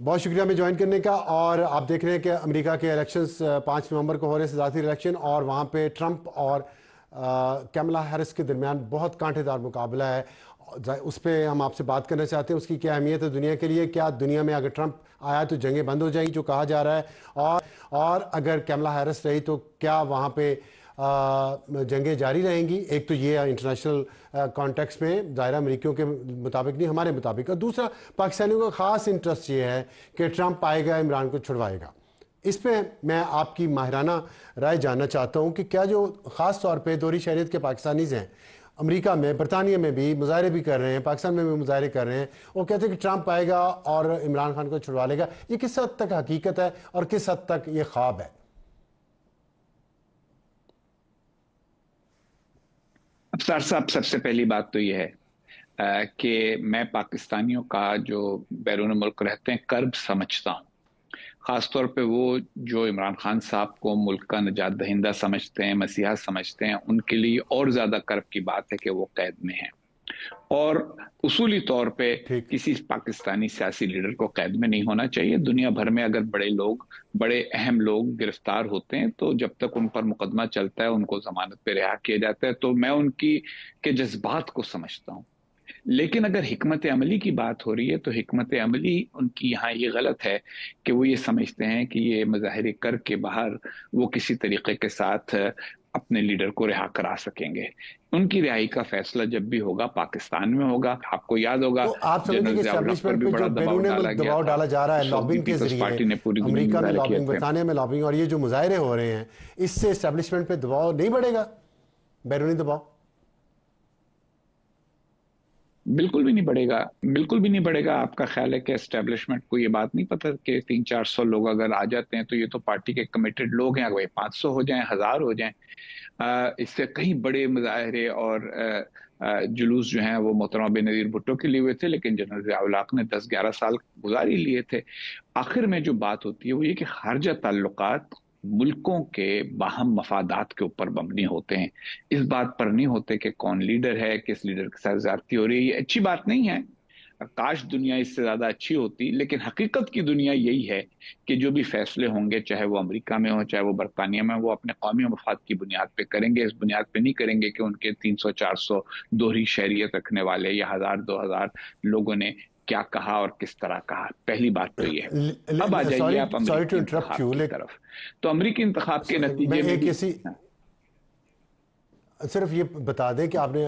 بہت شکریہ ہمیں جوائن کرنے کا. اور آپ دیکھ رہے ہیں کہ امریکہ کے الیکشنز 5 نومبر کو ہو رہے ہیں، صدارتی الیکشن، اور وہاں پہ ٹرمپ اور کیملا ہیرس کے درمیان بہت کانٹے دار مقابلہ ہے. اس پہ ہم آپ سے بات کرنا چاہتے ہیں، اس کی کیا اہمیت ہے دنیا کے لیے. کیا دنیا میں اگر ٹرمپ آیا تو جنگیں بند ہو جائیں جو کہا جا رہا ہے، اور اگر کیملا ہیرس رہی تو کیا وہاں پہ جنگیں جاری رہیں گی؟ ایک تو یہ انٹرنیشنل کانٹیکس میں ظاہرہ امریکیوں کے مطابق نہیں، ہمارے مطابق. اور دوسرا پاکستانیوں کا خاص انٹرسٹ یہ ہے کہ ٹرمپ آئے گا، عمران کو چھڑوائے گا. اس پہ میں آپ کی ماہرانہ رائے جاننا چاہتا ہوں کہ کیا جو خاص طور پہ دوہری شہریت کے پاکستانیز ہیں امریکہ میں، برطانیہ میں بھی مظاہرے بھی کر رہے ہیں، پاکستان میں بھی مظاہرے کر رہے ہیں، وہ کہتے ہیں کہ ٹرمپ آئے گا اور عمران خان کو چھڑوا لے گا، یہ کس حد تک حقیقت ہے اور کس حد تک یہ خواب ہے؟ افسر صاحب، سب سے پہلی بات تو یہ ہے کہ میں پاکستانیوں کا جو بیرون ملک رہتے ہیں کرب سمجھتا ہوں، خاص طور پہ وہ جو عمران خان صاحب کو ملک کا نجات دہندہ سمجھتے ہیں، مسیحا سمجھتے ہیں، ان کے لیے اور زیادہ کرب کی بات ہے کہ وہ قید میں ہیں. اور اصولی طور پہ کسی پاکستانی سیاسی لیڈر کو قید میں نہیں ہونا چاہیے. دنیا بھر میں اگر بڑے اہم لوگ گرفتار ہوتے ہیں تو جب تک ان پر مقدمہ چلتا ہے ان کو ضمانت پہ رہا کیا جاتا ہے. تو میں ان کے جذبات کو سمجھتا ہوں، لیکن اگر حکمت عملی کی بات ہو رہی ہے تو حکمت عملی ان کی یہاں یہ غلط ہے کہ وہ یہ سمجھتے ہیں کہ یہ مظاہرے کر کے باہر وہ کسی طریقے کے ساتھ اپنے لیڈر کو رہا کرا سکیں گے. ان کی رہائی کا فیصلہ جب بھی ہوگا پاکستان میں ہوگا. آپ کو یاد ہوگا تو آپ سمجھتے ہیں کہ اسٹیبلشمنٹ پہ جو بیرون ملک دباؤ ڈالا جا رہا ہے لابنگ کے ذریعے، امریکہ میں لابنگ، برطانیہ میں لابنگ، اور یہ جو مظاہرے ہو رہے ہیں، اس سے اسٹیبلشمنٹ پہ دباؤ نہیں بڑھے گا، بیرونی دباؤ؟ بالکل بھی نہیں بڑھے گا، بالکل بھی نہیں بڑھے گا. آپ کا خیال ہے کہ اسٹیبلشمنٹ کو یہ بات نہیں پتہ کہ 300-400 لوگ اگر آ جاتے ہیں تو یہ تو پارٹی کے کمیٹڈ لوگ ہیں، اگر 500 ہو جائیں، 1000 ہو جائیں، اس سے کہیں بڑے مظاہرے اور جلوس جو ہیں وہ محترمہ بینظیر بھٹو کے لیے ہوئے تھے، لیکن جنرل ضیاء الحق نے 10-11 سال گزار ہی لیے تھے. آخر میں جو بات ہوتی ہے وہ یہ کہ خارجہ تعلقات ملکوں کے باہم مفادات کے اوپر مبنی ہوتے ہیں، اس بات پر نہیں ہوتے کہ کون لیڈر ہے، کس لیڈر کے ساتھ زیادتی ہو رہی ہے. یہ اچھی بات نہیں ہے، کاش دنیا اس سے زیادہ اچھی ہوتی، لیکن حقیقت کی دنیا یہی ہے کہ جو بھی فیصلے ہوں گے، چاہے وہ امریکہ میں ہو چاہے وہ برطانیہ میں، وہ اپنے قومی مفاد کی بنیاد پہ کریں گے. اس بنیاد پہ نہیں کریں گے کہ ان کے 300-400 دوہری شہریت رکھنے والے یا 1000-2000 لوگوں نے کیا کہا اور کس طرح کہا. پہلی بات تو یہ ہے. اب آ جائیے آپ امریکی انتخاب کی طرف. تو امریکی انتخاب کے نتیجے میں صرف یہ بتا دیں کہ آپ نے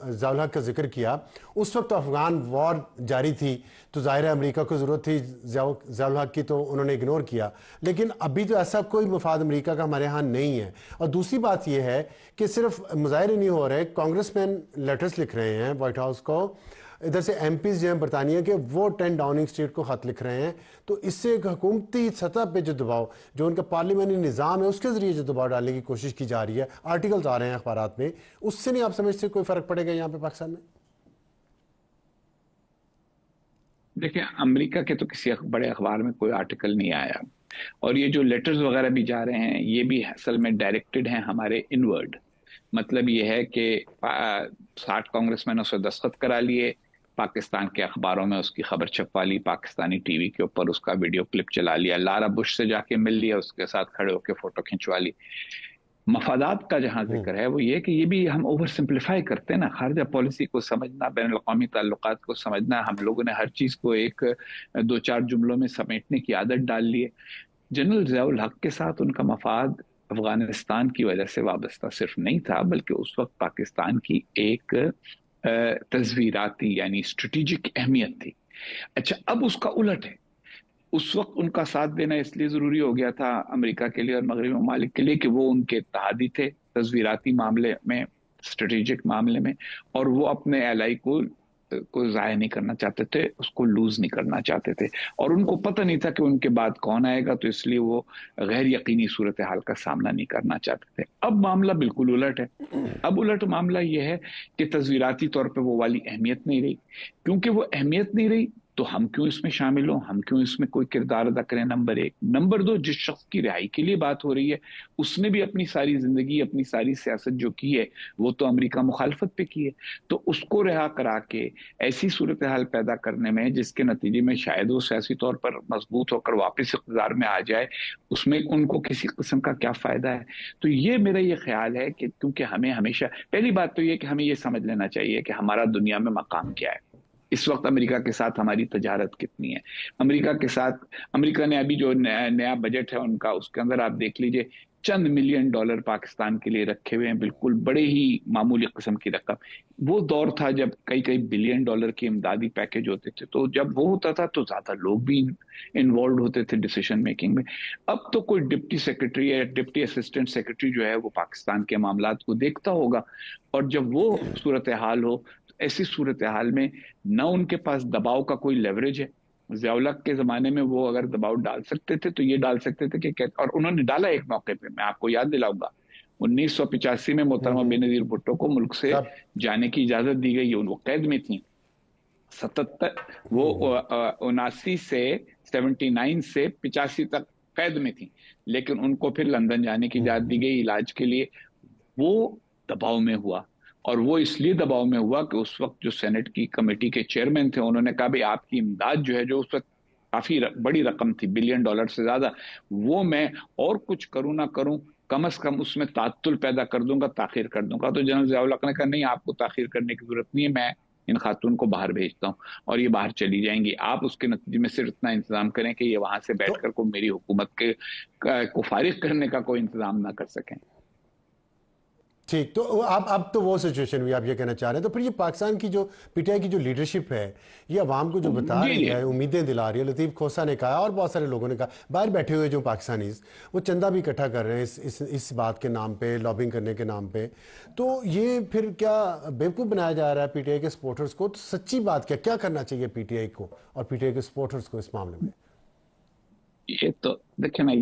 ضیاء الحق کا ذکر کیا، اس وقت افغان وار جاری تھی تو ظاہر ہے امریکہ کو ضرورت تھی ضیاء الحق کی، تو انہوں نے اگنور کیا. لیکن ابھی تو ایسا کوئی مفاد امریکہ کا ہمارے ہاں نہیں ہے. اور دوسری بات یہ ہے کہ صرف مظاہرے نہیں ہو رہے، کانگریس مین لیٹرز لکھ رہے ہیں وائٹ ہاؤس کو، ادھر سے ایم پیز جو ہیں برطانیہ کے وہ 10 ڈاؤننگ اسٹریٹ کو خط لکھ رہے ہیں. تو اس سے ایک حکومتی سطح پہ جو دباؤ، جو ان کا پارلیمانی نظام ہے اس کے ذریعے جو دباؤ ڈالنے کی کوشش کی جا رہی ہے، آرٹیکلز آ رہے ہیں اخبارات میں، اس سے نہیں آپ سمجھتے کوئی فرق پڑے گا یہاں پہ پاکستان میں؟ دیکھیں، امریکہ کے تو کسی بڑے اخبار میں کوئی آرٹیکل نہیں آیا، اور یہ جو لیٹرز وغیرہ بھی جا رہے ہیں یہ بھی اصل میں ڈائریکٹڈ ہیں ہمارے انورڈ. مطلب یہ ہے کہ 60 کانگریس مینوں سے دستخط کرا لیے، پاکستان کے اخباروں میں اس کی خبر چھپوا لی، پاکستانی ٹی وی کے اوپر اس کا ویڈیو کلپ چلا لیا، لارا بش سے جا کے مل لیا، اس کے ساتھ کھڑے ہو کے فوٹو کھنچوا لی. مفادات کا جہاں ذکر ہے وہ یہ کہ یہ بھی ہم اوور سمپلیفائی کرتے ہیں نا. خارجہ پالیسی کو سمجھنا، بین الاقوامی تعلقات کو سمجھنا، ہم لوگوں نے ہر چیز کو ایک 2-4 جملوں میں سمیٹنے کی عادت ڈال لی ہے. جنرل ضیاء الحق کے ساتھ ان کا مفاد افغانستان کی وجہ سے وابستہ صرف نہیں تھا، بلکہ اس وقت پاکستان کی ایک تصویراتی یعنی اسٹریٹجک اہمیت تھی. اچھا، اب اس کا الٹ ہے. اس وقت ان کا ساتھ دینا اس لیے ضروری ہو گیا تھا امریکہ کے لیے اور مغربی ممالک کے لیے کہ وہ ان کے اتحادی تھے تصویراتی معاملے میں، اسٹریٹجک معاملے میں، اور وہ اپنے ایلائی کو ضائع نہیں کرنا چاہتے تھے، اس کو لوز نہیں کرنا چاہتے تھے، اور ان کو پتہ نہیں تھا کہ ان کے بعد کون آئے گا، تو اس لیے وہ غیر یقینی صورتحال کا سامنا نہیں کرنا چاہتے تھے. اب معاملہ بالکل الٹ ہے. اب الٹ معاملہ یہ ہے کہ تصویراتی طور پہ وہ والی اہمیت نہیں رہی. کیونکہ وہ اہمیت نہیں رہی تو ہم کیوں اس میں شامل ہوں, ہم کیوں اس میں کوئی کردار ادا کریں؟ نمبر ایک. نمبر دو, جس شخص کی رہائی کے لیے بات ہو رہی ہے اس نے بھی اپنی ساری زندگی, اپنی ساری سیاست جو کی ہے وہ تو امریکہ مخالفت پہ کی ہے, تو اس کو رہا کرا کے ایسی صورتحال پیدا کرنے میں جس کے نتیجے میں شاید وہ سیاسی طور پر مضبوط ہو کر واپس اقتدار میں آ جائے, اس میں ان کو کسی قسم کا کیا فائدہ ہے؟ تو یہ میرا یہ خیال ہے کہ کیونکہ ہمیں ہمیشہ پہلی بات تو یہ کہ ہمیں یہ سمجھ لینا چاہیے کہ ہمارا دنیا میں مقام کیا ہے. اس وقت امریکہ کے ساتھ ہماری تجارت کتنی ہے؟ امریکہ کے ساتھ, امریکہ نے ابھی جو نیا بجٹ ہے ان کا, اس کے اندر آپ دیکھ لیجئے چند ملین ڈالر پاکستان کے لیے رکھے ہوئے ہیں, بالکل بڑے ہی معمولی قسم کی رقم. وہ دور تھا جب کئی بلین ڈالر کی امدادی پیکج ہوتے تھے, تو جب وہ ہوتا تھا تو زیادہ لوگ بھی انوالوڈ ہوتے تھے ڈیسیشن میکنگ میں. اب تو کوئی ڈپٹی سیکرٹری یا ڈپٹی اسسٹنٹ سیکرٹری جو ہے وہ پاکستان کے معاملات کو دیکھتا ہوگا, اور جب وہ صورتحال ہو, ایسی صورتحال میں نہ ان کے پاس دباؤ کا کوئی لیوریج ہے. ضیاء الحق کے زمانے میں وہ اگر دباؤ ڈال سکتے تھے تو یہ ڈال سکتے تھے کہ, اور انہوں نے ڈالا ایک موقع پہ, میں آپ کو یاد دلاؤں گا 1985 میں محترمہ بے نظیر بھٹو کو ملک سے جانے کی اجازت دی گئی, وہ قید میں تھیں 79 سے 85 تک قید میں تھیں, لیکن ان کو پھر لندن جانے کی اجازت دی گئی علاج کے لیے. وہ دباؤ میں ہوا, اور وہ اس لیے دباؤ میں ہوا کہ اس وقت جو سینٹ کی کمیٹی کے چیئرمین تھے انہوں نے کہا بھئی آپ کی امداد جو ہے, جو اس وقت کافی بڑی رقم تھی, بلین ڈالر سے زیادہ, وہ میں اور کچھ کروں نہ کروں کم از کم اس میں تعطل پیدا کر دوں گا, تاخیر کر دوں گا. تو جنرل ضیاء الحق نے کہا نہیں, آپ کو تاخیر کرنے کی ضرورت نہیں ہے, میں ان خاتون کو باہر بھیجتا ہوں اور یہ باہر چلی جائیں گی, آپ اس کے نتیجے میں صرف اتنا انتظام کریں کہ یہ وہاں سے بیٹھ کر کو میری حکومت کے کو فارغ کرنے کا کوئی انتظام نہ کر سکیں. ٹھیک, تو اب تو وہ سچویشن ہوئی, آپ یہ کہنا چاہ رہے ہیں. تو پھر یہ پاکستان کی جو پی ٹی آئی کی جو لیڈرشپ ہے یہ عوام کو جو بتا رہی ہے, امیدیں دلا رہی ہے, لطیف کھوسہ نے کہا اور بہت سارے لوگوں نے کہا, باہر بیٹھے ہوئے جو پاکستانیز وہ چندہ بھی اکٹھا کر رہے ہیں اس بات کے نام پہ, لابنگ کرنے کے نام پہ, تو یہ پھر کیا بیوقوف بنایا جا رہا ہے پی ٹی آئی کے سپورٹرز کو؟ تو سچی بات کیا کرنا چاہیے پی ٹی آئی کو اور پی ٹی آئی کے سپورٹرز کو اس معاملے میں؟ یہ تو دیکھیں نا,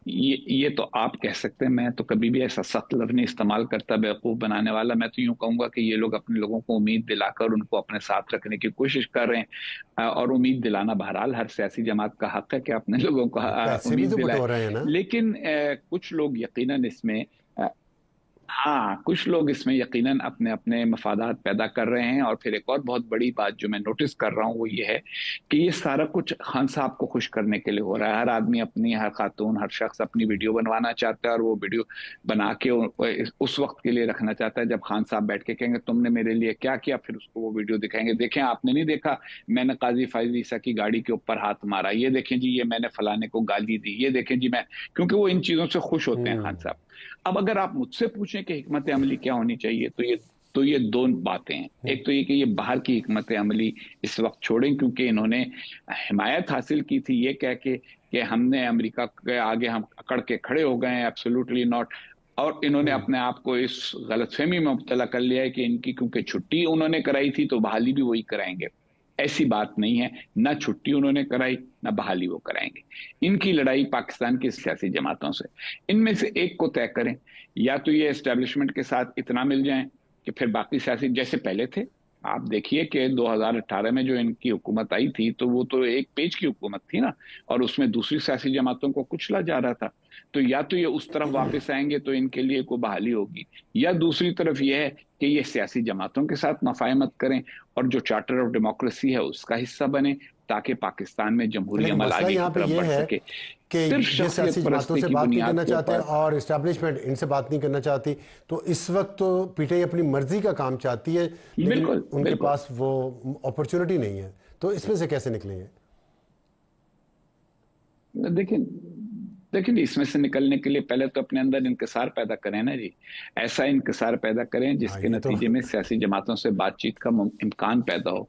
یہ تو آپ کہہ سکتے ہیں, میں تو کبھی بھی ایسا سخت لفظ نہیں استعمال کرتا بیوقوف بنانے والا. میں تو یوں کہوں گا کہ یہ لوگ اپنے لوگوں کو امید دلا کر ان کو اپنے ساتھ رکھنے کی کوشش کر رہے ہیں, اور امید دلانا بہرحال ہر سیاسی جماعت کا حق ہے کہ اپنے لوگوں کو امید دلائے. لیکن کچھ لوگ یقیناً اس میں کچھ لوگ اس میں یقیناً اپنے اپنے مفادات پیدا کر رہے ہیں. اور پھر ایک اور بہت بڑی بات جو میں نوٹس کر رہا ہوں وہ یہ ہے کہ یہ سارا کچھ خان صاحب کو خوش کرنے کے لیے ہو رہا ہے. ہر آدمی اپنی, ہر خاتون, ہر شخص اپنی ویڈیو بنوانا چاہتا ہے, اور وہ ویڈیو بنا کے اس وقت کے لیے رکھنا چاہتا ہے جب خان صاحب بیٹھ کے کہیں گے تم نے میرے لیے کیا کیا, پھر اس کو وہ ویڈیو دکھائیں گے, دیکھیں آپ نے نہیں دیکھا میں نے قاضی فائز عیسیٰ کی گاڑی کے اوپر ہاتھ مارا, یہ دیکھیں جی یہ میں نے فلانے کو گالی دی, یہ دیکھیں جی میں, کیونکہ وہ ان چیزوں سے خوش ہوتے ہیں خان صاحب. اب اگر آپ مجھ سے پوچھیں کہ حکمت عملی کیا ہونی چاہیے, تو یہ دو باتیں ہیں. ایک تو یہ کہ یہ باہر کی حکمت عملی اس وقت چھوڑیں, کیونکہ انہوں نے حمایت حاصل کی تھی یہ کہہ کے کہ ہم نے امریکہ کے آگے ہم اکڑ کے کھڑے ہو گئے ہیں, ایبسولوٹلی ناٹ. اور انہوں نے اپنے آپ کو اس غلط فہمی میں مبتلا کر لیا ہے کہ ان کی کیونکہ چھٹی انہوں نے کرائی تھی تو بحالی بھی وہی کرائیں گے. ایسی بات نہیں ہے, نہ چھٹی انہوں نے کرائی نہ بحالی وہ کرائیں گے. ان کی لڑائی پاکستان کی سیاسی جماعتوں سے, ان میں سے ایک کو طے کریں, یا تو یہ اسٹیبلشمنٹ کے ساتھ اتنا مل جائیں کہ پھر باقی سیاسی جیسے پہلے تھے. آپ دیکھیے کہ 2018 میں جو ان کی حکومت آئی تھی تو وہ تو ایک پیج کی حکومت تھی نا, اور اس میں دوسری سیاسی جماعتوں کو کچلا جا رہا تھا. تو یا تو یہ اس طرف واپس آئیں گے تو ان کے لیے کوئی بحالی ہوگی, یا دوسری طرف یہ ہے کہ یہ سیاسی جماعتوں کے ساتھ مفاہمت کریں اور جو چارٹر آف ڈیموکریسی ہے اس کا حصہ بنیں, تاکہ پاکستان میں جمہوری عمل آگے کی طرف بڑھ سکے. کہ یہ سیاسی جماعتوں سے بات نہیں کرنا چاہتے اور اسٹیبلشمنٹ ان سے بات نہیں کرنا چاہتی, تو اس وقت تو پی ٹی آئی اپنی مرضی کا کام چاہتی ہے, لیکن ان کے پاس وہ اپرچونٹی نہیں ہے, تو اس میں سے کیسے نکلیں گے؟ دیکھیں اس میں سے نکلنے کے لیے پہلے تو اپنے اندر انکسار پیدا کریں نا جی, ایسا انکسار پیدا کریں جس کے نتیجے میں سیاسی جماعتوں سے بات چیت کا امکان پیدا ہو.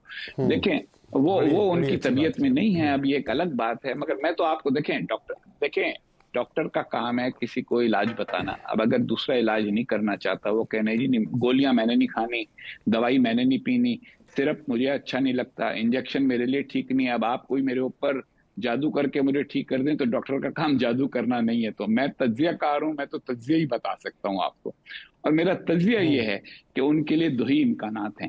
دیکھیں وہ ان کی طبیعت میں نہیں ہے, اب یہ ایک الگ بات ہے. مگر میں تو آپ کو دیکھیں ڈاکٹر کا کام ہے کسی کو علاج بتانا. اب اگر دوسرا علاج نہیں کرنا چاہتا, وہ کہنے جی نہیں گولیاں میں نے نہیں کھانی, دوائی میں نے نہیں پینی, صرف مجھے اچھا نہیں لگتا, انجیکشن میرے لیے ٹھیک نہیں ہے, اب آپ کوئی میرے اوپر جادو کر کے مجھے ٹھیک کر دیں, تو ڈاکٹر کا کام جادو کرنا نہیں ہے. تو میں تجزیہ کار ہوں, میں تو تجزیہ ہی بتا سکتا ہوں آپ کو, اور میرا تجزیہ یہ ہے کہ ان کے لیے دو ہی امکانات ہیں.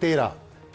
13,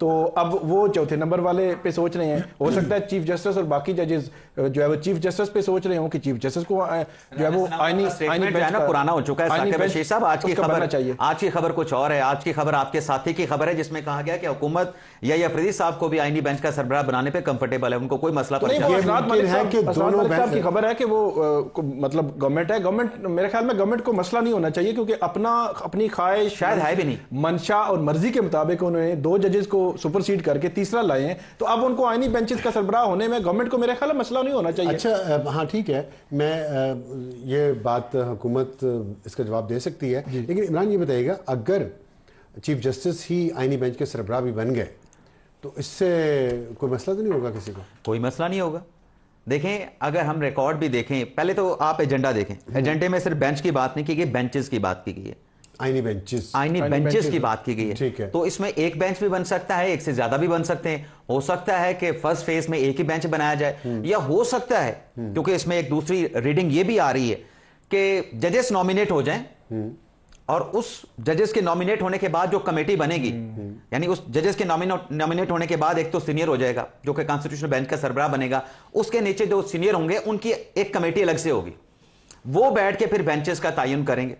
تو اب وہ چوتھے نمبر والے پہ سوچ رہے ہیں. ہو سکتا ہے چیف جسٹس اور باقی ججز جو ہے وہ چیف جسٹس پہ سوچ رہے ہوں کہ چیف جسٹس کو جو ہے وہ آئینی بینچ پرانا ہو چکا ہے. ثاقب بشیر صاحب آج کی خبر کچھ اور ہے. آج کی خبر آپ کے ساتھی کی خبر ہے جس میں کہا گیا کہ حکومت یا افریدی صاحب کو بھی آئینی بینچ کا سربراہ بنانے پہ کمفرٹیبل ہے, ان کو کوئی مسئلہ کی خبر ہے کہ وہ مطلب گورنمنٹ ہے. گورنمنٹ میرے خیال میں گورنمنٹ کو مسئلہ نہیں ہونا چاہیے کیونکہ اپنی خواہش شاید ہے بھی نہیں, منشا اور مرضی کے مطابق انہوں نے 2 ججز کو سپرسیڈ کر کے تیسرا لائے ہیں, تو اب ان کو آئینی بینچز کا سربراہ ہونے میں گورنمنٹ کو میرے خیال میں مسئلہ نہیں ہونا چاہیے. اچھا ہاں ٹھیک ہے, میں یہ بات حکومت اس کا جواب دے سکتی ہے, لیکن عمران یہ بتائیے گا اگر چیف جسٹس ہی آئینی بینچ کے سربراہ بھی بن گئے تو اس سے کوئی مسئلہ تو نہیں ہوگا کسی کو؟ کوئی مسئلہ نہیں ہوگا. دیکھیں اگر ہم ریکارڈ بھی دیکھیں, پہلے تو آپ ایجنڈا دیکھیں, ایجنڈے میں صرف بینچ کی بات نہیں کی گئی, بینچز کی بات کی گئی ہے, آئینی بینچز کی بات کی گئی ہے. تو اس میں ایک بینچ بھی بن سکتا ہے, ایک سے زیادہ بھی بن سکتے ہیں. ہو سکتا ہے کہ فرسٹ فیز میں ایک ہی بینچ بنایا جائے, یا ہو سکتا ہے کیونکہ اس میں ایک دوسری ریڈنگ یہ بھی آ رہی ہے کہ ججز نامینیٹ ہو جائیں اور اس ججز کے نامینیٹ ہونے کے بعد جو کمیٹی بنے گی, یعنی اس ججز کے نامینیٹ ہونے کے بعد ایک تو سینئر ہو جائے گا جو کہ کانسٹیٹیوشنل بینچ کا سربراہ بنے گا, اس کے نیچے جو سینئر ہوں گے ان کی ایک کمیٹی الگ سے ہوگی, وہ بیٹھ کے پھر بینچز کا تعین کریں گے.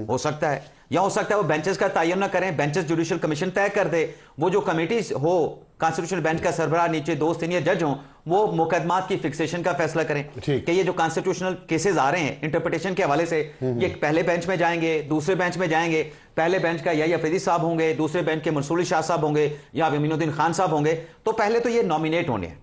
ہو سکتا ہے, یا ہو سکتا ہے وہ بینچز کا تعین نہ کریں, بینچز جوڈیشل کمیشن طے کر دے, وہ جو کمیٹی ہو کانسٹیٹیوشنل بینچ کا سربراہ نیچے 2 سینئر جج ہوں, وہ مقدمات کی فکسیشن کا فیصلہ کریں کہ یہ جو کانسٹیٹیوشنل کیسز آ رہے ہیں انٹرپریٹیشن کے حوالے سے, یہ پہلے بینچ میں جائیں گے, دوسرے بینچ میں جائیں گے, پہلے بینچ کا یا افریدی صاحب ہوں گے, دوسرے بینچ کے منصور علی شاہ صاحب ہوں گے, یا امین الدین خان صاحب ہوں گے. تو پہلے تو یہ نامینیٹ ہونے ہیں,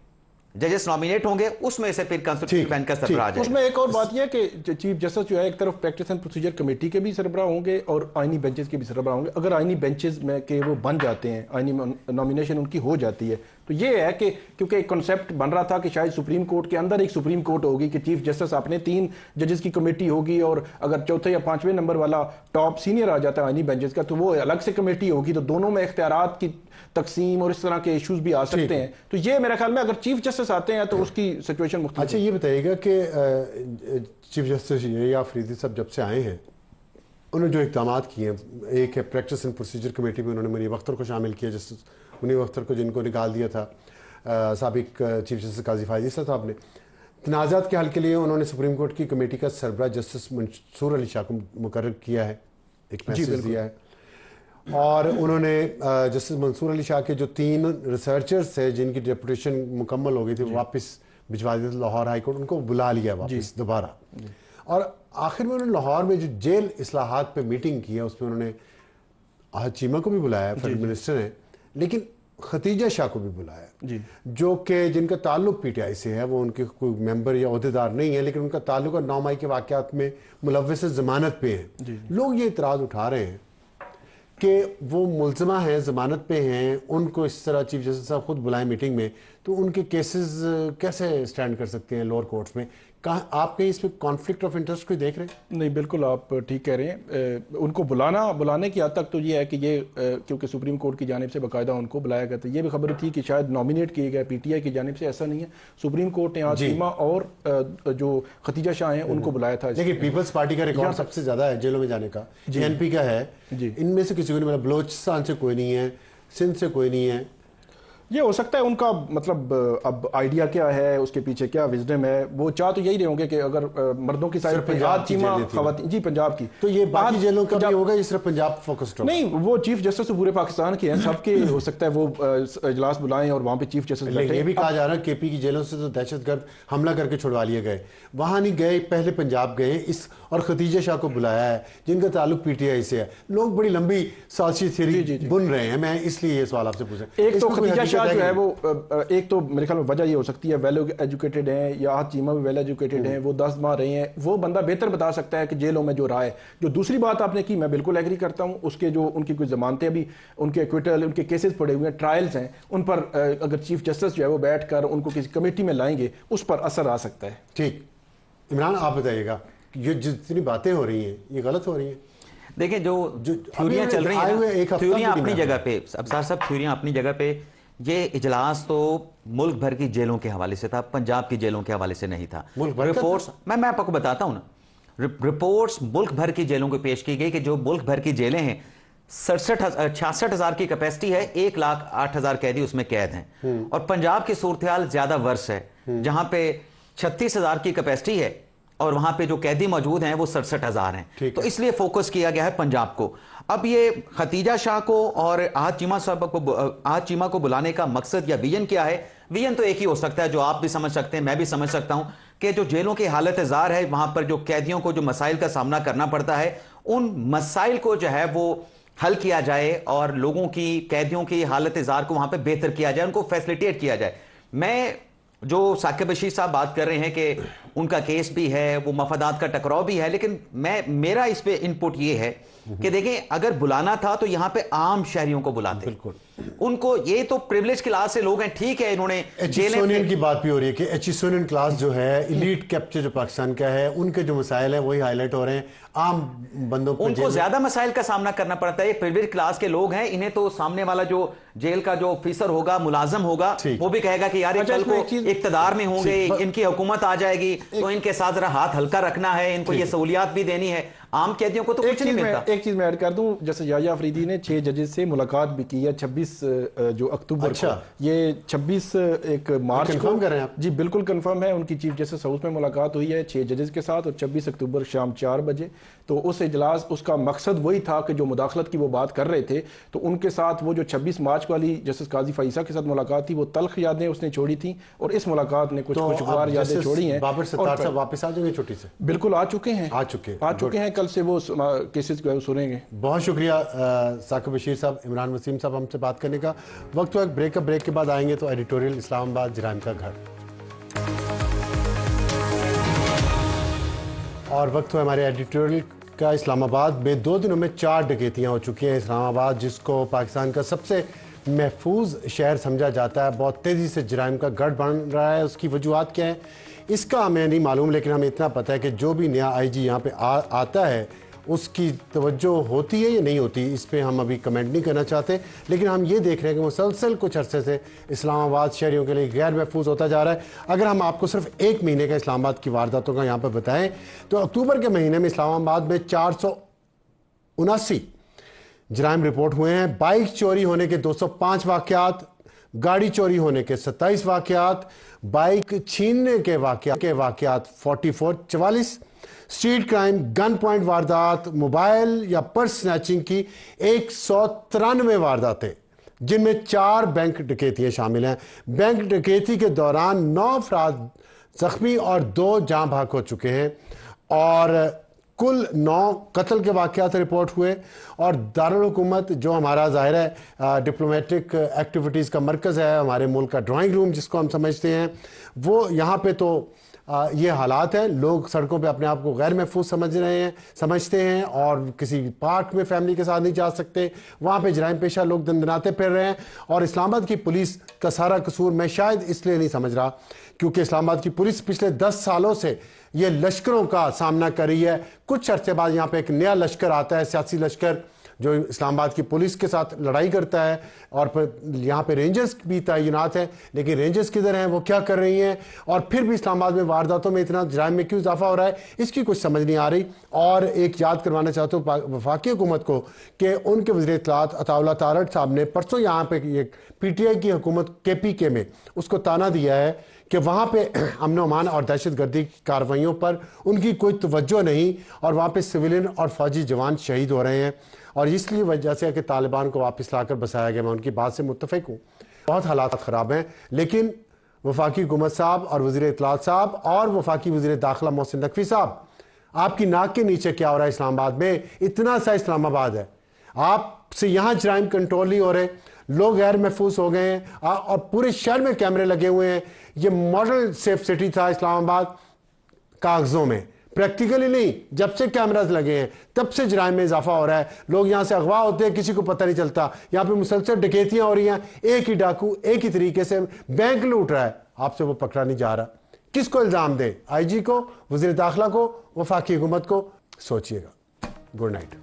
ججز نامینیٹ ہوں گے, اس میں سے پھر کانسٹیٹیوشنل بینچ کا سربراہ آ جائے گا. اس میں ایک اور بات یہ ہے کہ چیف جسٹس جو ہے ایک طرف پریکٹس اینڈ پروسیجر کمیٹی کے بھی سربراہ ہوں گے اور آئینی بینچز کے بھی سربراہ ہوں گے. اگر آئینی بینچز میں کہ وہ بن جاتے ہیں, آئینی نامینیشن ان کی ہو جاتی ہے, تو یہ ہے کہ کیونکہ ایک کنسیپٹ بن رہا تھا کہ شاید سپریم کورٹ کے اندر ایک سپریم کورٹ ہوگی کہ چیف جسٹس اپنے 3 ججز کی کمیٹی ہوگی, اور اگر چوتھے یا 5ویں نمبر والا ٹاپ سینئر آ جاتا ہے آئینی بینچز کا تو وہ الگ سے کمیٹی ہوگی, تو دونوں میں اختیارات کی تقسیم اور اس طرح کے ایشوز بھی آ سکتے ہیں. تو یہ میرے خیال میں اگر چیف جسٹس آتے ہیں تو اس کی سچویشن مختلف. اچھا یہ بتائیے گا کہ چیف جسٹس یا افریدی صاحب جب سے آئے ہیں انہوں نے جو اقدامات کیے ہیں, ایک ہے پریکٹس اینڈ پروسیجر کمیٹی میں انہوں نے منیب اختر کو شامل کیا, جسٹس منیب اختر کو جن کو نکال دیا تھا سابق چیف جسٹس قاضی فائز عیسیٰ صاحب نے. تنازعات کے حل کے لیے انہوں نے سپریم کورٹ کی کمیٹی کا سربراہ جسٹس منصور علی شاہ کو مقرر کیا ہے, ایک میسیج دیا ہے, اور انہوں نے جسٹس منصور علی شاہ کے جو 3 ریسرچرز تھے جن کی ڈیپوٹیشن مکمل ہو گئی تھی, واپس بھجوا دیے تھے لاہور ہائی کورٹ, ان کو بلا لیا واپس دوبارہ. اور آخر میں انہوں نے لاہور میں جو جیل اصلاحات پہ میٹنگ کی ہے اس میں انہوں نے احد چیمہ کو بھی بلایا, فیڈرل منسٹر ہیں, لیکن ختیجہ شاہ کو بھی بلایا جو کہ جن کا تعلق پی ٹی آئی سے ہے, وہ ان کے کوئی ممبر یا عہدیدار نہیں ہے, لیکن ان کا تعلق 9 مئی کے واقعات میں ملوث ضمانت پہ ہیں. لوگ یہ اعتراض اٹھا رہے ہیں کہ وہ ملزمہ ہیں, ضمانت پہ ہیں, ان کو اس طرح چیف جسٹس صاحب خود بلائیں میٹنگ میں, تو ان کے کیسز کیسے سٹینڈ کر سکتے ہیں لوور کورٹس میں؟ آپ کہیں اس میں کانفلکٹ آف انٹرسٹ کوئی دیکھ رہے ہیں؟ نہیں, بالکل آپ ٹھیک کہہ رہے ہیں. ان کو بلانے کی حد تک تو یہ ہے کہ یہ کیونکہ سپریم کورٹ کی جانب سے باقاعدہ ان کو بلایا گیا تھا, یہ بھی خبر تھی کہ شاید نامینیٹ کیے گئے پی ٹی آئی کی جانب سے, ایسا نہیں ہے. سپریم کورٹ نے عاصمہ اور جو ختیجہ شاہ ہیں ان کو بلایا تھا. دیکھیں پیپلز پارٹی کا ریکارڈ سب سے زیادہ ہے جیلوں میں جانے کا, این پی کا ہے, ان میں سے کسی کو نہیں ملا. بلوچستان سے کوئی نہیں ہے, سندھ سے کوئی نہیں ہے. یہ ہو سکتا ہے ان کا مطلب اب آئیڈیا کیا ہے, اس کے پیچھے کیا وزڈم ہے, وہ چاہ تو یہی رہے ہوں گے کہ اگر مردوں کی سائڈ پنجاب چیمہ خواتین, جی پنجاب کی, تو یہ باقی جیلوں کا بھی ہوگا, یہ صرف پنجاب فوکسڈ ہوگا؟ نہیں, وہ چیف جسٹس تو پورے پاکستان کے ہیں, سب کے ہو سکتا ہے وہ اجلاس بلائیں اور وہاں پہ چیف جسٹس بیٹھے. یہ بھی کہا جا رہا ہے کے پی کی جیلوں سے تو دہشت گرد حملہ کر کے چھڑوا لیے گئے, وہاں نہیں گئے, پہلے پنجاب گئے, اس اور ختیجہ شاہ کو بلایا ہے جن کا تعلق پی ٹی آئی سے ہے. لوگ بڑی لمبی سازشی تھیوری بن رہے ہیں, میں اس لیے یہ سوال آپ سے پوچھا. ایک تو ختیجہ شاہ جو ہے وہ ایک تو میرے خیال میں وجہ یہ ہو سکتی ہے ویل ایجوکیٹڈ ہیں, یا آحد چیمہ بھی ویل ایجوکیٹڈ ہیں, وہ 10 ماہ رہے ہیں, وہ بندہ بہتر بتا سکتا ہے کہ جیلوں میں جو رہا ہے. جو دوسری بات آپ نے کی میں بالکل ایگری کرتا ہوں, اس کے جو ان کی کوئی ضمانتیں بھی, ان کے ایکویٹل, ان کے کیسز پڑے ہوئے ہیں, ٹرائلز ہیں, ان پر اگر چیف جسٹس جو ہے وہ بیٹھ کر ان کو کسی کمیٹی میں لائیں گے اس پر اثر آ سکتا ہے. ٹھیک, عمران آپ بتائیے گا یہ جتنی باتیں ہو رہی ہیں یہ غلط ہو رہی ہیں؟ دیکھیں جو تھیوریاں چل رہی ہیں, تھیوریاں اپنی جگہ پہ, ابصار صاحب تھیوریاں اپنی جگہ پہ, یہ اجلاس تو ملک بھر کی جیلوں کے حوالے سے تھا, پنجاب کی جیلوں کے حوالے سے نہیں تھا. رپورٹس میں آپ کو بتاتا ہوں نا, رپورٹس ملک بھر کی جیلوں کو پیش کی گئی کہ جو ملک بھر کی جیلیں ہیں 66,000 کی کیپیسٹی ہے, 1,08,000 قیدی اس میں قید ہیں. اور پنجاب کی صورتحال زیادہ ورس ہے, جہاں پہ 36,000 کی کیپیسٹی ہے اور وہاں پہ جو قیدی موجود ہیں وہ 67,000 ہیں. تو اس لیے فوکس کیا گیا ہے پنجاب کو. اب یہ ختیجہ شاہ کو اور احد چیمہ کو بلانے کا مقصد یا ویژن کیا ہے؟ ویژن تو ایک ہی ہو سکتا ہے, جو آپ بھی سمجھ سکتے ہیں, میں بھی سمجھ سکتا ہوں, کہ جو جیلوں کی حالت زار ہے, وہاں پر جو قیدیوں کو جو مسائل کا سامنا کرنا پڑتا ہے, ان مسائل کو جو ہے وہ حل کیا جائے اور لوگوں کی, قیدیوں کی حالت زار کو وہاں پہ بہتر کیا جائے, ان کو فیسلیٹیٹ کیا جائے. میں جو ثاقب بشیر صاحب بات کر رہے ہیں کہ ان کا کیس بھی ہے, وہ مفادات کا ٹکراؤ بھی ہے, لیکن میرا اس پہ ان پٹ یہ ہے کہ دیکھیں, اگر بلانا تھا تو یہاں پہ عام شہریوں کو بلاتے. بالکل, ان کو یہ تو پریولیج کلاس سے لوگ ہیں, ٹھیک ہے, انہوں نے سونین کی بات بھی ہو رہی ہے کہ ایچ سونین کلاس جو ہے, ایلیٹ کیپچر جو پاکستان کا ہے, ان کے جو مسائل ہیں وہی ہائی لائٹ ہو رہے ہیں. عام بندوں ان کو زیادہ مسائل کا سامنا کرنا پڑتا ہے. یہ پریولیج کلاس کے لوگ ہیں, انہیں تو سامنے والا جو جیل کا جو آفیسر ہوگا, ملازم ہوگا, وہ بھی کہے گا کہ یار کل کو اقتدار میں ہوں گے, ان کی حکومت آ جائے گی, تو ان کے ساتھ ذرا ہاتھ ہلکا رکھنا ہے, ان کو یہ سہولیات بھی دینی ہے. عام قیدیوں کو تو کچھ نہیں ملتا. ایک چیز میں ایڈ کر دوں, جیسے یحییٰ افریدی نے 6 ججز سے ملاقات بھی کی ہے 26 جو اکتوبر کو, یہ 26 ایک مارچ کو. جی بالکل کنفرم ہے, ان کی چیف جسٹس ہاؤس میں ملاقات ہوئی ہے 6 ججز کے ساتھ, اور 26 اکتوبر شام 4 بجے. تو اس اجلاس, اس کا مقصد وہی تھا کہ جو مداخلت کی وہ بات کر رہے تھے, تو ان کے ساتھ وہ جو 26 مارچ والی جسٹس قاضی فائزہ کے ساتھ ملاقات تھی, وہ تلخ یادیں اس نے چھوڑی تھیں, اور اس ملاقات نے کچھ خوشگوار یادیں چھوڑی ہیں. بابر ستار صاحب واپس آ جائیں گے چھٹی سے؟ بالکل آ چکے ہیں, کل سے وہ کیسز کو سنیں گے. بہت شکریہ ثاقب بشیر صاحب, عمران وسیم صاحب ہم سے بات کرنے کا. وقت بریک کے بعد آئیں گے تو ایڈیٹوریل اسلام آباد جرائم کا گھر, اور وقت ہے ہمارے ایڈیٹوریل کا. اسلام آباد میں 2 دنوں میں 4 ڈکیتیاں ہو چکی ہیں. اسلام آباد جس کو پاکستان کا سب سے محفوظ شہر سمجھا جاتا ہے, بہت تیزی سے جرائم کا گڑھ بن رہا ہے. اس کی وجوہات کیا ہیں اس کا ہمیں نہیں معلوم, لیکن ہمیں اتنا پتہ ہے کہ جو بھی نیا آئی جی یہاں پہ آتا ہے اس کی توجہ ہوتی ہے یا نہیں ہوتی, اس پہ ہم ابھی کمنٹ نہیں کرنا چاہتے. لیکن ہم یہ دیکھ رہے ہیں کہ مسلسل کچھ عرصے سے اسلام آباد شہریوں کے لیے غیر محفوظ ہوتا جا رہا ہے. اگر ہم آپ کو صرف 1 مہینے کا اسلام آباد کی وارداتوں کا یہاں پہ بتائیں تو اکتوبر کے مہینے میں اسلام آباد میں 479 جرائم رپورٹ ہوئے ہیں. بائک چوری ہونے کے 205 واقعات, گاڑی چوری ہونے کے 27 واقعات, بائک چھیننے کے واقعات 44, اسٹریٹ کرائم, گن پوائنٹ واردات, موبائل یا پرس سنیچنگ کی 193 وارداتیں, جن میں 4 بینک ڈکیتیاں شامل ہیں. بینک ڈکیتی کے دوران 9 افراد زخمی اور 2 جاں بحق ہو چکے ہیں, اور کل 9 قتل کے واقعات رپورٹ ہوئے. اور دارالحکومت جو ہمارا ظاہر ہے ڈپلومیٹک ایکٹیویٹیز کا مرکز ہے, ہمارے ملک کا ڈرائنگ روم جس کو ہم سمجھتے ہیں, وہ یہاں پہ تو یہ حالات ہیں. لوگ سڑکوں پہ اپنے آپ کو غیر محفوظ سمجھتے ہیں, اور کسی پارک میں فیملی کے ساتھ نہیں جا سکتے. وہاں پہ جرائم پیشہ لوگ دندناتے پھر رہے ہیں. اور اسلام آباد کی پولیس کا سارا قصور میں شاید اس لیے نہیں سمجھ رہا کیونکہ اسلام آباد کی پولیس پچھلے 10 سالوں سے یہ لشکروں کا سامنا کر رہی ہے. کچھ عرصے بعد یہاں پہ ایک نیا لشکر آتا ہے, سیاسی لشکر, جو اسلام آباد کی پولیس کے ساتھ لڑائی کرتا ہے. اور پھر یہاں پہ رینجرز بھی تعینات ہیں, لیکن رینجرز کدھر ہیں, وہ کیا کر رہی ہیں, اور پھر بھی اسلام آباد میں وارداتوں میں اتنا جرائم میں کیوں اضافہ ہو رہا ہے, اس کی کچھ سمجھ نہیں آ رہی. اور ایک یاد کروانا چاہتا ہوں وفاقی حکومت کو کہ ان کے وزیر اطلاعات عطا اللہ تارڑ صاحب نے پرسوں یہاں پہ پی ٹی آئی کی حکومت KPK میں اس کو تانا دیا ہے کہ وہاں پہ امن و امان اور دہشت گردی کارروائیوں پر ان کی کوئی توجہ نہیں, اور وہاں پہ سویلین اور فوجی جوان شہید ہو رہے ہیں. اور اس لیے وجہ سے کہ طالبان کو واپس لا کر بسایا گیا, میں ان کی بات سے متفق ہوں. بہت حالات خراب ہیں, لیکن وفاقی حکومت صاحب اور وزیر اطلاعات صاحب اور وفاقی وزیر داخلہ محسن نقوی صاحب, آپ کی ناک کے نیچے کیا ہو رہا ہے اسلام آباد میں؟ اتنا سا اسلام آباد ہے, آپ سے یہاں جرائم کنٹرول نہیں ہو رہے, لوگ غیر محفوظ ہو گئے ہیں, اور پورے شہر میں کیمرے لگے ہوئے ہیں. یہ ماڈل سیف سٹی تھا اسلام آباد کاغذوں میں, پریکٹیکلی نہیں. جب سے کیمراز لگے ہیں تب سے جرائم میں اضافہ ہو رہا ہے. لوگ یہاں سے اغوا ہوتے ہیں, کسی کو پتہ نہیں چلتا. یہاں پہ مسلسل ڈکیتیاں ہو رہی ہیں, ایک ہی ڈاکو ایک ہی طریقے سے بینک لوٹ رہا ہے, آپ سے وہ پکڑا نہیں جا رہا. کس کو الزام دیں؟ IG کو, وزیر داخلہ کو, وفاقی حکومت کو؟ سوچئے گا. Good night.